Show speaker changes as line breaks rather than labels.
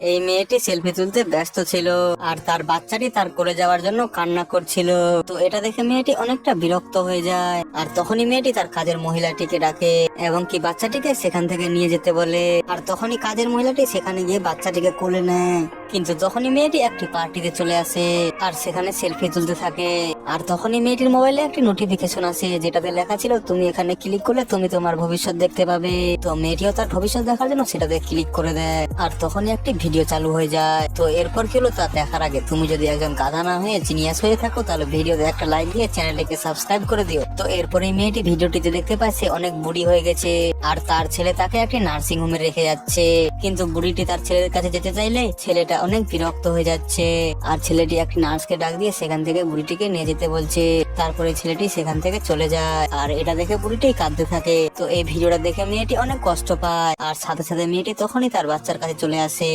এই মেয়েটি সেলফি তুলতে ব্যস্ত ছিল আর তার বাচ্চাটি তার কোলে যাওয়ার জন্য কান্না করছিল। তো এটা দেখে মেয়েটি অনেকটা বিরক্ত হয়ে যায় আর তখনই মেয়েটি তার কাজের মহিলাটিকে ডাকে এবং কি বাচ্চাটিকে সেখান থেকে নিয়ে যেতে বলে। আর তখনই কাজের মহিলাটি সেখানে গিয়ে বাচ্চাটিকে কোলে নেয়। কিন্তু তখনই মেয়েটি একটি পার্টিতে চলে আসে আর সেখানে সেলফি তুলতে থাকে। আর তখনই মেয়েটির মোবাইলে একটি নোটিফিকেশন আসে যেটাতে লেখা ছিল তুমি এখানে ক্লিক করলে তুমি তোমার ভবিষ্যৎ দেখতে পাবে। তো মেয়েটিও তার ভবিষ্যৎ দেখার জন্য সেটাতে ক্লিক করে দেয় আর তখনই একটি ভিডিও চালু হয়ে যায়। তো এরপর কি হলো তা দেখার আগে তুমি যদি একজন গাধা না হয়ে জিনিয়াস হয়ে থাকো তাহলে ভিডিওতে একটা লাইক দিয়ে চ্যানেলটিকে সাবস্ক্রাইব করে দিও। তো এরপরে মেয়েটি ভিডিওটিতে দেখতে পায় সে অনেক বুড়ি হয়ে গেছে আর তার ছেলে তাকে একটি নার্সিং হোমে রেখে যাচ্ছে। কিন্তু বুড়িটি তার ছেলের কাছে যেতে চাইলে ছেলেটা অনেক বিরক্ত হয়ে যাচ্ছে আর ছেলেটি একটি নার্সকে ডাক দিয়ে সেখান থেকে বুড়িটিকে নিয়ে যেতে বলছে। তারপরে ছেলেটি সেখান থেকে চলে যায় আর এটা দেখে বুড়িটি কাঁদতে থাকে। তো এই ভিডিওটা দেখে মেয়েটি অনেক কষ্ট পায় আর সাথে সাথে মেয়েটি তখনই তার বাচ্চার কাছে চলে আসে।